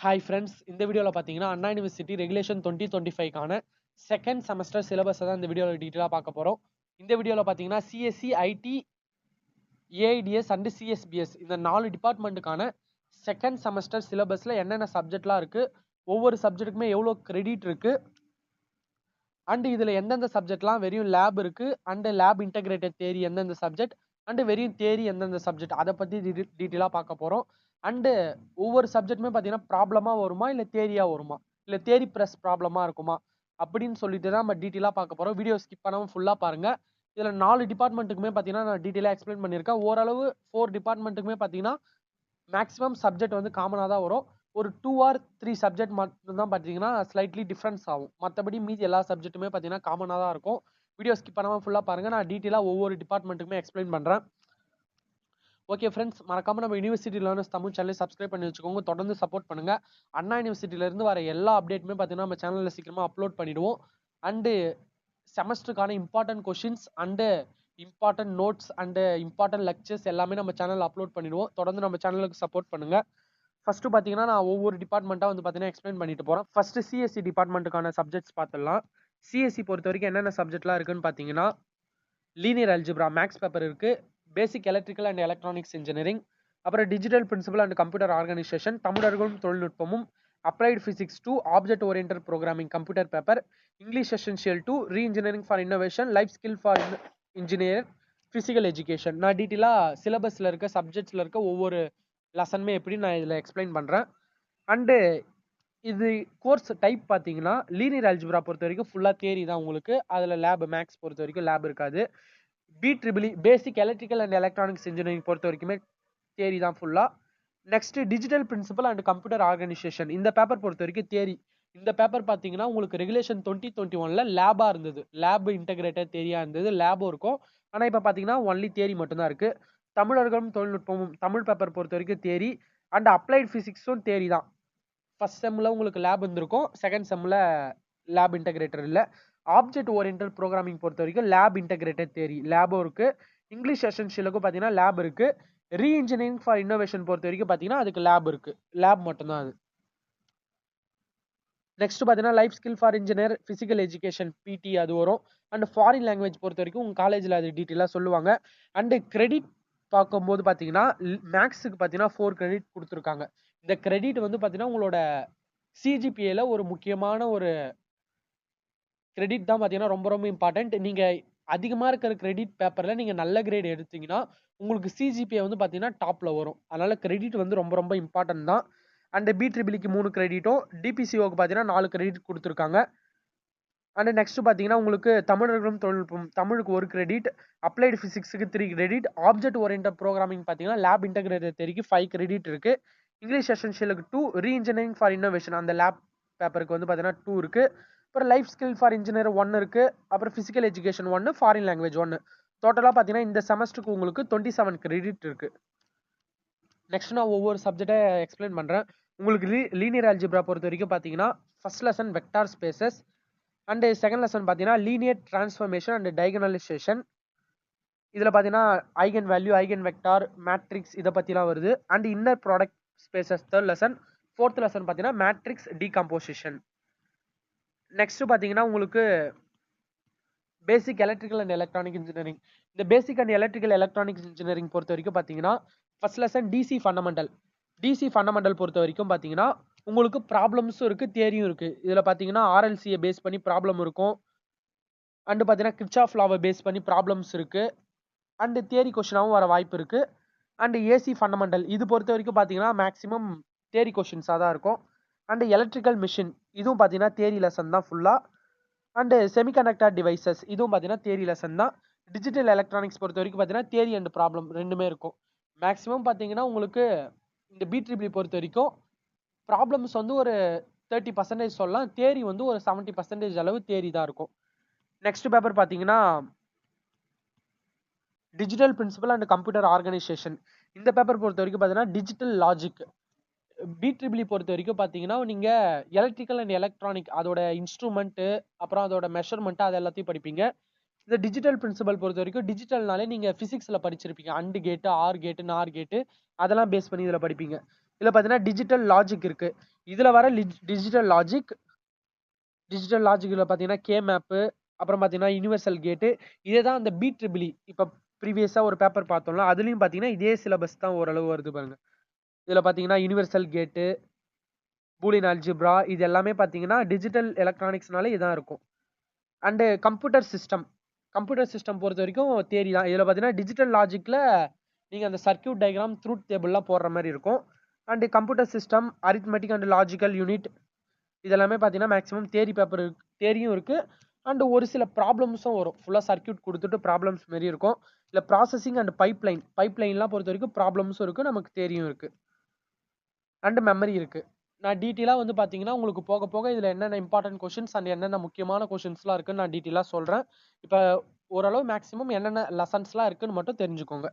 Hi friends, இந்த வீடியோவில் பார்த்தீங்கன்னா அண்ணா யூனிவர்சிட்டி ரெகுலேஷன் 2025க்கான செகண்ட் செமஸ்டர் சிலபஸை தான் இந்த வீடியோவில் டீட்டெயிலாக பார்க்க போகிறோம். இந்த வீடியோவில் பார்த்தீங்கன்னா CSC, IT, AIDS and CSBS இந்த 4 டிபார்ட்மெண்ட்டுக்கான செகண்ட் செமஸ்டர் சிலபஸில் என்னென்ன சப்ஜெக்ட்லாம் இருக்குது, ஒவ்வொரு சப்ஜெக்ட்டுக்குமே எவ்வளோ கிரெடிட் இருக்குது, அண்டு இதில் எந்தெந்த சப்ஜெக்ட்லாம் வெறும் லேப் இருக்குது, அண்டு லேப் இன்டகிரேட்டட் தேரி எந்தெந்த சப்ஜெக்ட், அண்டு வெறும் தேரி எந்தெந்த சப்ஜெக்ட், அதை பற்றி டீட்டெயிலாக பார்க்க போகிறோம். அண்டு ஒவ்வொரு சப்ஜெக்ட்டுமே பார்த்தீங்கன்னா ப்ராப்ளமாக வருமா இல்லை தேரியாக வருமா, இல்லை தேரி ப்ளஸ் ப்ராப்ளமாக இருக்குமா அப்படின்னு சொல்லிட்டு தான் நம்ம டீட்டெயிலாக பார்க்க போகிறோம். வீடியோ ஸ்கிப் பண்ணாமல் ஃபுல்லாக பாருங்கள். இதில் 4 டிபார்ட்மெண்ட்டுக்குமே பார்த்தீங்கன்னா நான் டீட்டெயிலாக எக்ஸ்பிளைன் பண்ணியிருக்கேன். ஓரளவு 4 டிபார்ட்மெண்ட்டுக்குமே பார்த்தீங்கன்னா மேக்ஸிமம் சப்ஜெக்ட் வந்து காமனாக தான் வரும். ஒரு 2 or 3 சப்ஜெக்ட் மட்டும்தான் பார்த்தீங்கன்னா ஸ்லைட்லி டிஃப்ரென்ஸ் ஆகும். மற்றபடி மீதி எல்லா சப்ஜெக்ட்டுமே பார்த்தீங்கன்னா காமனாக தான் இருக்கும். வீடியோ ஸ்கிப் பண்ணாமல் ஃபுல்லாக பாருங்கள். நான் டீட்டெயிலாக ஒவ்வொரு டிபார்ட்மெண்ட்டுக்குமே எக்ஸ்பிளைன் பண்ணுறேன். ஓகே ஃப்ரெண்ட்ஸ், மறக்காம நம்ம யூனிவர்சிட்டி லேர்னர்ஸ் தமிழ் சேனலை சப்ஸ்கிரைப் பண்ணி வச்சுக்கோங்க. தொடர்ந்து சப்போர்ட் பண்ணுங்க. அண்ணா யூனிவர்சிட்டியிலேருந்து வர எல்லா அப்டேட்டுமே பார்த்தீங்கன்னா நம்ம சேனலில் சீக்கிரமாக அப்லோட் பண்ணிடுவோம். அண்டு செமஸ்டருக்கான important questions and important notes and important lectures எல்லாமே நம்ம சேனலில் அப்லோட் பண்ணிடுவோம். தொடர்ந்து நம்ம சேனலுக்கு சப்போர்ட் பண்ணுங்க. ஃபர்ஸ்ட் பார்த்தீங்கன்னா நான் ஒவ்வொரு டிபார்ட்மெண்ட்டாக வந்து பார்த்தீங்கன்னா எக்ஸ்பிளைன் பண்ணிட்டு போகிறேன். ஃபர்ஸ்ட் சிஎஸ்சி டிபார்ட்மெண்ட்டுக்கான சப்ஜெக்ட்ஸ் பார்த்துடலாம். சிஎஸ்சி பொறுத்த வரைக்கும் என்னென்ன சப்ஜெக்ட்லாம் இருக்குன்னு பார்த்தீங்கன்னா லீனியர் அல்ஜிப்ரா மேக்ஸ் பேப்பர் இருக்குது, basic electrical and electronics engineering, அப்புறம் digital principle and computer organisation, தமிழர்களும் தொழில்நுட்பமும், applied physics 2, object oriented programming computer paper, English essential 2, reengineering for innovation, life skill for engineer, physical education. நான் டீட்டெயிலாக சிலபஸில் இருக்க சப்ஜெக்ட்ஸில் இருக்க ஒவ்வொரு லெசனுமே எப்படி நான் இதில் எக்ஸ்பிளைன் பண்ணுறேன். அண்டு இது கோர்ஸ் டைப் பார்த்தீங்கன்னா லீனியர் அல்ஜிப்ரா பொறுத்த வரைக்கும் ஃபுல்லாக தியரி தான் உங்களுக்கு. அதில் லேப் மேக்ஸ் பொறுத்த வரைக்கும் லேப் இருக்காது. BEE basic electrical and electronics engineering பொறுத்த வரைக்குமே தியரி தான் ஃபுல்லாக. Next digital principle and computer organisation இந்த பேப்பர் பொறுத்த வரைக்கும் தியரி. இந்த பேப்பர் பார்த்தீங்கன்னா உங்களுக்கு ரெகுலேஷன் 2021ல் லேபாக இருந்தது, லேப் இன்டகிரேட்டட் தியரியாக இருந்தது, லேபும் இருக்கும். ஆனால் இப்போ பார்த்தீங்கன்னா ஒன்லி தியரி மட்டும்தான் இருக்குது. தமிழர்களும் தொழில்நுட்பமும் தமிழ் பேப்பர் பொறுத்த வரைக்கும் தியரி அண்ட் அப்ளைட் ஃபிசிக்ஸும் தியரி தான். ஃபர்ஸ்ட் செம்மில் உங்களுக்கு லேப் இருந்திருக்கும், செகண்ட் செம்மில் லேப் இன்டகிரேட்டர் இல்லை. ஆப்ஜெக்ட் ஓரியன்டட் ப்ரோக்ராமிங் பொறுத்த வரைக்கும் லேப் இன்டகிரேட்டட் தியரி லேபும் இருக்குது. இங்கிலீஷ் எசென்ஷியலுக்கும் பார்த்தீங்கன்னா லேப் இருக்குது. ரீஇன்ஜினியரிங் ஃபார் இன்னோவேஷன் பொறுத்த வரைக்கும் பார்த்தீங்கன்னா அதுக்கு லேப் இருக்குது, லேப் மட்டும்தான் அது. நெக்ஸ்ட் பார்த்தீங்கன்னா life skill for engineer, physical education பிடி அது வரும். அண்ட் ஃபாரின் லாங்குவேஜ் பொறுத்த வரைக்கும் உங்கள் காலேஜில் அது டீட்டெயிலாக சொல்லுவாங்க. அண்டு கிரெடிட் பார்க்கும்போது பார்த்தீங்கன்னா மேக்ஸுக்கு பார்த்தீங்கன்னா 4 கிரெடிட் கொடுத்துருக்காங்க. இந்த கிரெடிட் வந்து பார்த்தீங்கன்னா உங்களோட சிஜிபிஏல ஒரு முக்கியமான ஒரு கிரெடிட் தான் பார்த்தீங்கன்னா ரொம்ப ரொம்ப இம்பார்ட்டன்ட். நீங்கள் அதிகமாக இருக்கிற கிரெடிட் பேப்பரில் நீங்கள் நல்ல கிரேட் எடுத்தீங்கன்னா உங்களுக்கு சிஜிபிஏ வந்து பார்த்தீங்கன்னா டாப்பில் வரும். அதனால் கிரெடிட் வந்து ரொம்ப ரொம்ப இம்பார்ட்டன்ட் தான். அண்ட் BEE 3 கிரெடிட்டும், டிபிசிஓக்கு பார்த்தீங்கன்னா 4 கிரெடிட் கொடுத்துருக்காங்க. அண்ட் நெக்ஸ்ட் பார்த்தீங்கன்னா உங்களுக்கு தமிழர்களும் தொழில்நுட்பம் தமிழுக்கு 1 கிரெடிட், அப்ளைடு ஃபிசிக்ஸுக்கு 3 கிரெடிட், ஆப்ஜெக்ட் ஓரியன்டட் ப்ரோக்ராமிங் பார்த்தீங்கன்னா லேப் இன்டகிரேட்டட் தியரிக்கு 5 கிரெடிட் இருக்குது. இங்கிலீஷ் எசென்ஷியலுக்கு 2, ரீஇன்ஜினியரிங் ஃபார் இன்னோவேஷன் அந்த லேப் பேப்பருக்கு வந்து பார்த்தீங்கன்னா 2 இருக்குது. அப்புறம் லைஃப் ஸ்கில் ஃபார் இன்ஜினியர் 1 இருக்குது. அப்புறம் ஃபிசிக்கல் எஜுகேஷன் 1, ஃபாரின் லாங்குவேஜ் 1. டோட்டலாக பார்த்தீங்கன்னா இந்த செமஸ்டருக்கு உங்களுக்கு 27 கிரெடிட் இருக்குது. நெக்ஸ்ட் நான் ஒவ்வொரு சப்ஜெக்டை எக்ஸ்பிளைன் பண்ணுறேன். உங்களுக்கு லீனியர் அல்ஜிப்ரா பொறுத்த வரைக்கும் பார்த்தீங்கன்னா first lesson vector spaces and second lesson பார்த்தீங்கன்னா லீனியர் டிரான்ஸ்ஃபர்மேஷன் அண்ட் டைகனலைசேஷன். இதில் பார்த்தீங்கன்னா eigen value, eigen vector, matrix இதை பற்றிலாம் வருது. And inner product spaces third lesson. Fourth lesson பார்த்தீங்கன்னா மேட்ரிக்ஸ் டீகம்போசிஷன். நெக்ஸ்ட் பார்த்தீங்கன்னா உங்களுக்கு basic electrical and electronic engineering. இந்த basic and electrical electronics engineering பொறுத்த வரைக்கும் பார்த்தீங்கன்னா first lesson DC fundamental. DC fundamental பொறுத்த வரைக்கும் பார்த்தீங்கன்னா உங்களுக்கு ப்ராப்ளம்ஸும் இருக்குது, தியரியும் இருக்குது. இதில் பார்த்தீங்கன்னா ஆர்எல்சியை பேஸ் பண்ணி ப்ராப்ளம் இருக்கும். அண்டு பார்த்தீங்கன்னா கிர்ச்சாஃப் லாவை பேஸ் பண்ணி ப்ராப்ளம்ஸ் இருக்குது. அண்டு தியரி கொஷினாகவும் வர வாய்ப்பு இருக்குது. அண்டு ஏசி ஃபண்டமெண்டல் இது பொறுத்த வரைக்கும் பார்த்தீங்கன்னா மேக்ஸிமம் தியரி கொஷின்ஸாக தான் இருக்கும். அண்டு எலக்ட்ரிக்கல் மிஷின் இதுவும் பார்த்தீங்கன்னா தியரி லெசன் தான் ஃபுல்லாக. அண்டு செமிகண்டக்டர் டிவைசஸ் இதுவும் பார்த்தீங்கன்னா தியரி லெசன் தான். டிஜிட்டல் எலக்ட்ரானிக்ஸ் பொறுத்த வரைக்கும் பார்த்தீங்கன்னா தியரி அண்ட் ப்ராப்ளம் ரெண்டுமே இருக்கும். மேக்ஸிமம் பார்த்தீங்கன்னா உங்களுக்கு இந்த BEE பொறுத்த வரைக்கும் ப்ராப்ளம்ஸ் வந்து ஒரு 30% சொல்லலாம், தியரி வந்து ஒரு 70% அளவு தியரி தான் இருக்கும். நெக்ஸ்ட் பேப்பர் பார்த்தீங்கன்னா digital principle and computer organisation. இந்த பேப்பர் பொறுத்த வரைக்கும் பார்த்தீங்கன்னா டிஜிட்டல் லாஜிக். BEE பொறுத்த வரைக்கும் பார்த்தீங்கன்னா நீங்கள் எலக்ட்ரிக்கல் அண்ட் எலக்ட்ரானிக் அதோட இன்ஸ்ட்ருமெண்ட்டு அப்புறம் அதோட மெஷர்மெண்ட்டு அது எல்லாத்தையும் படிப்பீங்க. இந்த டிஜிட்டல் பிரின்சிபல் பொறுத்த வரைக்கும் டிஜிட்டல்னாலே நீங்கள் ஃபிசிக்ஸில் படிச்சிருப்பீங்க. அண்டு கேட்டு, ஆர் கேட்டு, நார் கேட்டு அதெல்லாம் பேஸ் பண்ணி இதில் படிப்பீங்க. இதில் பார்த்தீங்கன்னா டிஜிட்டல் லாஜிக் இருக்குது. இதில் வர டிஜிட்டல் லாஜிக்கில் பார்த்தீங்கன்னா கே மேப்பு, அப்புறம் பார்த்தீங்கன்னா யூனிவர்சல் கேட்டு, இதே தான் அந்த BEEE இப்போ ப்ரீவியஸாக ஒரு பேப்பர் பார்த்தோம்ல, அதுலேயும் பார்த்தீங்கன்னா இதே சிலபஸ் தான் ஓரளவு வருது பாருங்க. இதில் பார்த்தீங்கன்னா யூனிவர்சல் கேட்டு, பூலியன் அல்ஜிப்ரா, இது எல்லாமே பார்த்தீங்கன்னா டிஜிட்டல் எலக்ட்ரானிக்ஸ்னாலே இதான் இருக்கும். அண்டு கம்ப்யூட்டர் சிஸ்டம் பொறுத்த வரைக்கும் தியரி தான். இதில் பார்த்தீங்கன்னா டிஜிட்டல் லாஜிக்கில் நீங்கள் அந்த சர்க்யூட் டயக்ராம், ட்ரூத் டேபிள்லாம் போடுற மாதிரி இருக்கும். And computer system, arithmetic and logical unit, இதெல்லாமே பார்த்தீங்கன்னா மேக்ஸிமம் தேரியும் இருக்குது. அண்டு ஒரு சில ப்ராப்ளம்ஸும் வரும். ஃபுல்லாக சர்க்யூட் கொடுத்துட்டு ப்ராப்ளம்ஸ் மாரி இருக்கும். இல்லை ப்ராசஸிங் அண்ட் பைப்லைன்லாம் பொறுத்த வரைக்கும் ப்ராப்ளம்ஸும் இருக்குது, நமக்கு தேரியும் இருக்குது. அண்டு மெமரி இருக்குது. நான் டீட்டெயிலாக வந்து பார்த்தீங்கன்னா உங்களுக்கு போக போக இதில் என்னென்ன இம்பார்ட்டன்ட் கொஷின்ஸ் அண்ட் என்னென்ன முக்கியமான கொஷின்ஸ்லாம் இருக்குன்னு நான் டீட்டெயிலாக சொல்கிறேன். இப்போ ஓரளவு மேக்ஸிமம் என்னென்ன லெசன்ஸ்லாம் இருக்குன்னு மட்டும் தெரிஞ்சுக்கோங்க.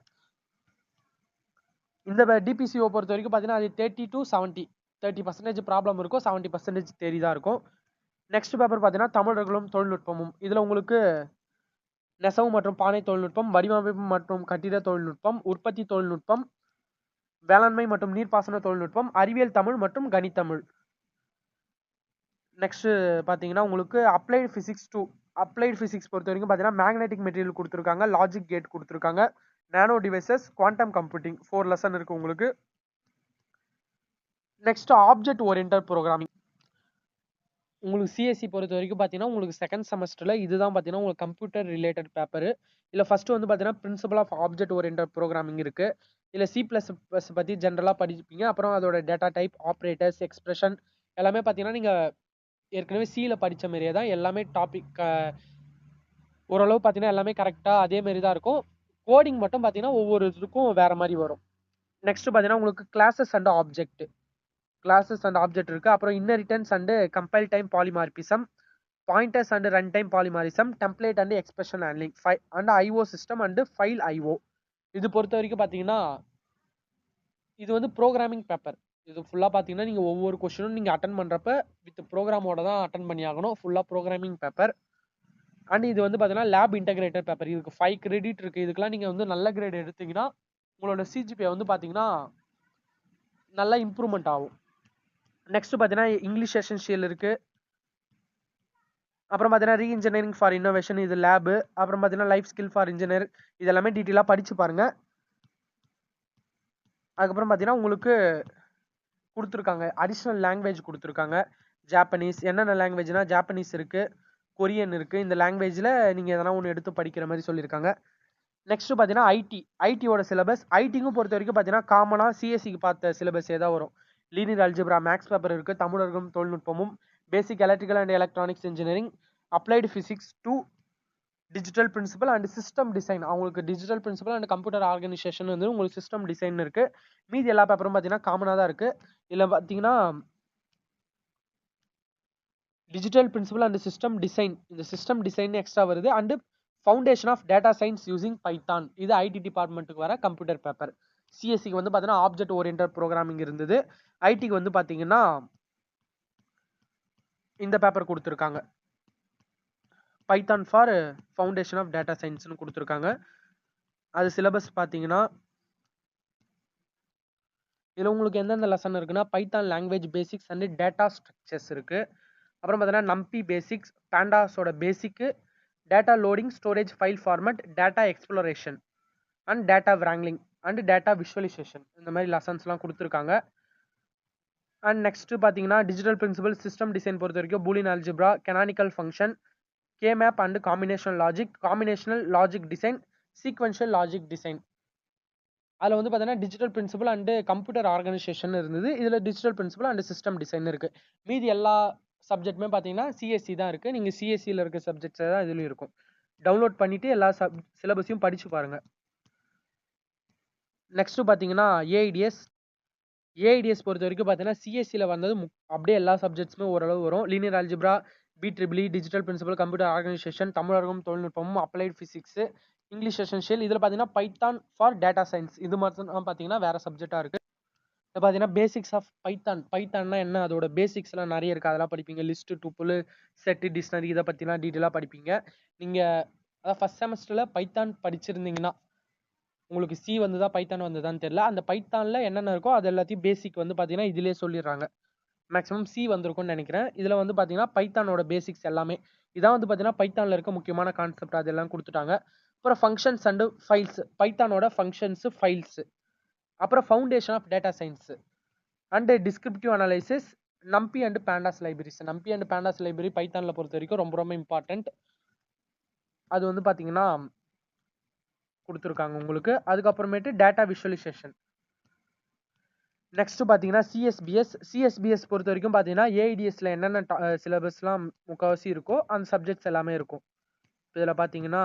இந்த டிபிசிஓ பொறுத்த வரைக்கும் பார்த்தீங்கன்னா அது 30 to 70, 30% ப்ராப்ளம் இருக்கும், 70% தேரி தான் இருக்கும். நெக்ஸ்ட் பேப்பர் பார்த்தீங்கன்னா தமிழர்களும் தொழில்நுட்பமும். இதில் உங்களுக்கு நெசவு மற்றும் பானை தொழில்நுட்பம், வடிவமைப்பு மற்றும் கட்டிட தொழில்நுட்பம், உற்பத்தி தொழில்நுட்பம், வேளாண்மை மற்றும் நீர்ப்பாசன தொழில்நுட்பம், அறிவியல் தமிழ் மற்றும் கணித்தமிழ். நெக்ஸ்ட் பார்த்தீங்கன்னா உங்களுக்கு அப்ளைடு ஃபிசிக்ஸ் பொறுத்த வரைக்கும் பார்த்தீங்கன்னா மேக்னெட்டிக் மெட்டீரியல் கொடுத்துருக்காங்க, லாஜிக் கேட் கொடுத்துருக்காங்க, nano devices, quantum computing, 4 lesson இருக்கு உங்களுக்கு. Next object oriented programming. உங்களுக்கு சிஎஸ்சி பொறுத்த வரைக்கும் பார்த்தீங்கன்னா உங்களுக்கு செகண்ட் செமஸ்டரில் இதுதான் பார்த்தீங்கன்னா உங்களுக்கு கம்ப்யூட்டர் ரிலேட்டட் பேப்பர். இல்லை ஃபர்ஸ்ட் வந்து பார்த்தீங்கன்னா principle of object oriented programming இருக்குது. இல்லை C++ பற்றி ஜென்ரலாக படிப்பீங்க. அப்புறம் அதோட டேட்டா டைப், ஆப்ரேட்டர்ஸ், எக்ஸ்பிரஷன் எல்லாமே பார்த்தீங்கன்னா நீங்கள் ஏற்கனவே சியில் படித்த மாரியே தான் எல்லாமே டாபிக் ஓரளவு பார்த்தீங்கன்னா எல்லாமே கரெக்டாக அதே மாரி தான் இருக்கும். கோடிங் மட்டும் பார்த்தீங்கன்னா ஒவ்வொரு இதுக்கும் வேற மாதிரி வரும். நெக்ஸ்ட் பார்த்தீங்கன்னா உங்களுக்கு கிளாஸஸ் அண்ட் ஆப்ஜெக்ட் இருக்கு. அப்புறம் inheritance and compile time polymorphism, pointers and run time polymorphism, template and expression handling, and IO system and file IO. இது பொறுத்த வரைக்கும் பார்த்தீங்கன்னா இது வந்து ப்ரோக்ராமிங் பேப்பர். இது ஃபுல்லாக பார்த்தீங்கன்னா நீங்கள் ஒவ்வொரு கொஸ்டினும் நீங்கள் அட்டன் பண்ணுறப்ப வித் ப்ரோக்ராமோட தான் அட்டன் பண்ணி ஆகணும். ஃபுல்லாக ப்ரோக்ராமிங் பேப்பர். அண்ட் இது வந்து பார்த்தீங்கன்னா லேப் இன்டகிரேட்டட் பேப்பர். இதுக்கு 5 கிரெடிட் இருக்குது. இதுக்கெல்லாம் நீங்கள் வந்து நல்ல கிரேட் எடுத்தீங்கன்னா உங்களோட சிஜிபிஐ வந்து பார்த்தீங்கன்னா நல்லா இம்ப்ரூவ்மெண்ட் ஆகும். நெக்ஸ்ட் பார்த்தீங்கன்னா இங்கிலீஷ் எசென்ஷியல் இருக்கு. அப்புறம் பார்த்தீங்கன்னா ரீஇன்ஜினியரிங் ஃபார் இன்னோவேஷன், இது லேபு. அப்புறம் பார்த்தீங்கன்னா லைஃப் ஸ்கில் ஃபார் இன்ஜினியர், இது எல்லாமே டீட்டெயிலாக படிச்சு பாருங்க. அதுக்கப்புறம் பார்த்தீங்கன்னா உங்களுக்கு கொடுத்துருக்காங்க அடிஷ்னல் லாங்குவேஜ் கொடுத்துருக்காங்க. ஜாப்பனீஸ், என்னென்ன லாங்குவேஜ்னா ஜாப்பனீஸ் இருக்கு, கொரியன் இருக்கு. இந்த லாங்குவேஜில் நீங்கள் எதனா ஒன்று எடுத்து படிக்கிற மாதிரி சொல்லியிருக்காங்க. நெக்ஸ்ட் பார்த்தீங்கன்னா ஐடியோட சிலபஸ். ஐடிங்கும் பொறுத்த வரைக்கும் பார்த்தீங்கன்னா காமனாக சிஎஸ்சிக்கு பார்த்த சிலபஸே தான் வரும். லீனியர் அல்ஜிப்ரா மேக்ஸ் பேப்பர் இருக்கு, தமிழர்களும் தொழில்நுட்பமும், basic electrical and electronics engineering, applied physics 2, digital principle and system design. அவங்களுக்கு digital principle and computer organisation வந்து உங்களுக்கு சிஸ்டம் டிசைன் இருக்கு. மீதி எல்லா பேப்பரும் பார்த்தீங்கன்னா காமனாக தான் இருக்கு. இதில் பார்த்தீங்கன்னா digital principle and system design, இந்த சிஸ்டம் டிசைன் எக்ஸ்ட்ரா வருது. And foundation of data science using python, இது ஐடி டிபார்ட்மெண்ட்டுக்கு வர கம்ப்யூட்டர் பேப்பர். சிஎஸ்சிக்கு வந்து பார்த்தீங்கன்னா ஆப்ஜெக்ட் ஓரியன்டட் ப்ரோக்ராமிங் இருந்தது. ஐடிக்கு வந்து பார்த்தீங்கன்னா இந்த பேப்பர் கொடுத்துருக்காங்க, Python for foundation of data சயின்ஸ்னு கொடுத்துருக்காங்க. அது சிலபஸ் பார்த்தீங்கன்னா இதில் உங்களுக்கு எந்தெந்த லெசன் இருக்குன்னா Python language basics and data structures இருக்கு. அப்புறம் பார்த்தீங்கன்னா நம்பி பேசிக்ஸ், பேண்டாஸோட basic, data loading, storage, file format, data exploration and data wrangling and data visualisation, இந்த மாதிரி லெசன்ஸ்லாம் கொடுத்துருக்காங்க. அண்ட் நெக்ஸ்ட் பார்த்தீங்கன்னா டிஜிட்டல் பிரின்சிபல், சிஸ்டம் டிசைன் பொறுத்த வரைக்கும் Boolean algebra, canonical function, K map and combinational logic, combinational logic design, sequential logic design. அதில் வந்து பார்த்தீங்கன்னா digital principle and computer organisation இருந்தது. இதில் digital principle and system design இருக்குது. மீதி எல்லா சப்ஜெக்ட்டுமே பார்த்தீங்கன்னா சிஎஸ்சி தான் இருக்குது. நீங்கள் சிஎஸ்சியில் இருக்க சப்ஜெக்ட்ஸ் தான் இதுலையும் இருக்கும். டவுன்லோட் பண்ணிவிட்டு எல்லா சிலபஸையும் படித்து பாருங்கள். நெக்ஸ்ட்டு பார்த்தீங்கன்னா ஏஐடிஎஸ் பொறுத்த வரைக்கும் பார்த்தீங்கன்னா சிஎஸ்சியில் வந்தது அப்படியே எல்லா சப்ஜெக்ட்ஸுமே ஓரளவு வரும். Linear algebra, BEEE, digital principle, computer organisation, தமிழகம் தொழில்நுட்பமும், அப்ளைட் ஃபிசிக்ஸ், இங்கிலீஷ் எசென்ஷியல். இதில் பார்த்தீங்கன்னா பைத்தான் ஃபார் டேட்டா சயின்ஸ், இது மட்டும் தான் பார்த்தீங்கன்னா வேறு சப்ஜெக்டாக இருக்குது. இப்போ பார்த்தீங்கன்னா பேசிக்ஸ் ஆஃப் பைத்தான்னா என்ன, அதோட பேசிக்ஸ்லாம் நிறைய இருக்குது, அதெல்லாம் படிப்பீங்க. லிஸ்ட், டூப்புள், செட்டு, டிக்ஷனரி, இதை பற்றிலாம் டீட்டெயிலாக படிப்பீங்க. நீங்கள் அதான் ஃபஸ்ட் செமஸ்டரில் பைத்தான் படிச்சிருந்தீங்கன்னா உங்களுக்கு சி வந்ததா பைத்தான் வந்ததான்னு தெரியல. அந்த பைத்தானில் என்னென்ன இருக்கோ அது எல்லாத்தையும் பேசிக் வந்து பார்த்தீங்கன்னா இதிலே சொல்லிடுறாங்க. மேக்ஸிமம் சி வந்திருக்கும்னு நினைக்கிறேன். இதில் வந்து பார்த்தீங்கன்னா பைத்தானோட பேசிக்ஸ் எல்லாமே இதான் வந்து பார்த்தீங்கன்னா பைத்தானில் இருக்க முக்கியமான கான்செப்ட் அதெல்லாம் கொடுத்துட்டாங்க. அப்புறம் ஃபங்க்ஷன்ஸ் அண்டு ஃபைல்ஸ், பைத்தானோட ஃபங்க்ஷன்ஸு ஃபைல்ஸு, அப்புறம் foundation of data science and descriptive analysis, NumPy and pandas libraries. NumPy and pandas library பைத்தானில் பொறுத்த வரைக்கும் ரொம்ப ரொம்ப இம்பார்ட்டன்ட். அது வந்து பார்த்தீங்கன்னா கொடுத்துருக்காங்க உங்களுக்கு. அதுக்கப்புறமேட்டு டேட்டா விஷுவலைசேஷன். நெக்ஸ்ட் பார்த்தீங்கன்னா சிஎஸ்பிஎஸ் பொறுத்த வரைக்கும் பார்த்தீங்கன்னா ஏஐடிஎஸ்ல என்னென்ன சிலபஸ்லாம் முக்கால்வாசி இருக்கோ அந்த சப்ஜெக்ட்ஸ் எல்லாமே இருக்கும். இதில் பார்த்தீங்கன்னா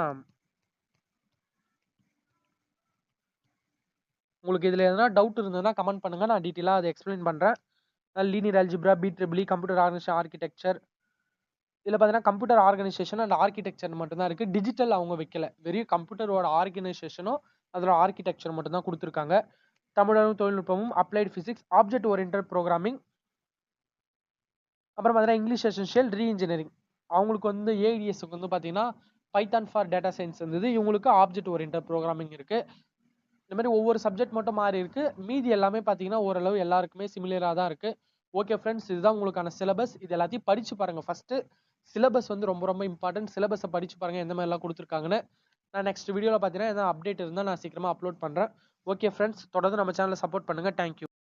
உங்களுக்கு இதில் எதனா டவுட் இருந்ததுன்னா கமெண்ட் பண்ணுங்க, நான் டீட்டெயிலாக அதை எக்ஸ்பிளைன் பண்ணுறேன். Linear algebra, BEEE, computer organisation architecture. இதில் பார்த்தீங்கன்னா கம்ப்யூட்டர் ஆர்கனைசேஷன் அண்ட் ஆர்கிடெக்சர் மட்டும்தான் இருக்குது. டிஜிட்டல் அவங்க வைக்கல, வெறும் கம்ப்யூட்டரோட ஆர்கனைசேஷனும் அதில் ஆர்கிடெக்சர் மட்டும்தான் கொடுத்துருக்காங்க. தமிழரும் தொழில்நுட்பமும், applied physics, object oriented programming, அப்புறம் பார்த்தீங்கன்னா இங்கிலீஷ் எசென்ஷியல், ரீஇன்ஜினியரிங். அவங்களுக்கு வந்து ஏஐடிஎஸ்க்கு வந்து பார்த்தீங்கன்னா பைத்தான் ஃபார் டேட்டா சயின்ஸ் இருந்தது, இவங்களுக்கு ஆப்ஜெக்ட் ஓரியன்டட் ப்ரோக்ராமிங் இருக்குது. இந்த மாதிரி ஒவ்வொரு சப்ஜெக்ட் மட்டும் மாறி இருக்கு, மீதி எல்லாமே பார்த்தீங்கன்னா ஓரளவு எல்லாருக்குமே சிமிலராக தான் இருக்கு. ஓகே ஃப்ரெண்ட்ஸ், இதுதான் உங்களுக்கான சிலபஸ். இது எல்லாத்தையும் படிச்சு பாருங்க. ஃபர்ஸ்ட் சிலபஸ் வந்து ரொம்ப ரொம்ப இம்பார்ட்டன்ட். சிலபஸை படிச்சு பாருங்க எந்த மாதிரிலாம் கொடுத்துருக்காங்கன்னு. நான் நெக்ஸ்ட் வீடியோவில் பார்த்தீங்கன்னா எதாவது அப்டேட் இருந்தால் நான் சீக்கிரமாக அப்லோட் பண்ணுறேன். ஓகே ஃப்ரெண்ட்ஸ், தொடர்ந்து நம்ம சேனலை சப்போர்ட் பண்ணுங்கள். தேங்க்யூ.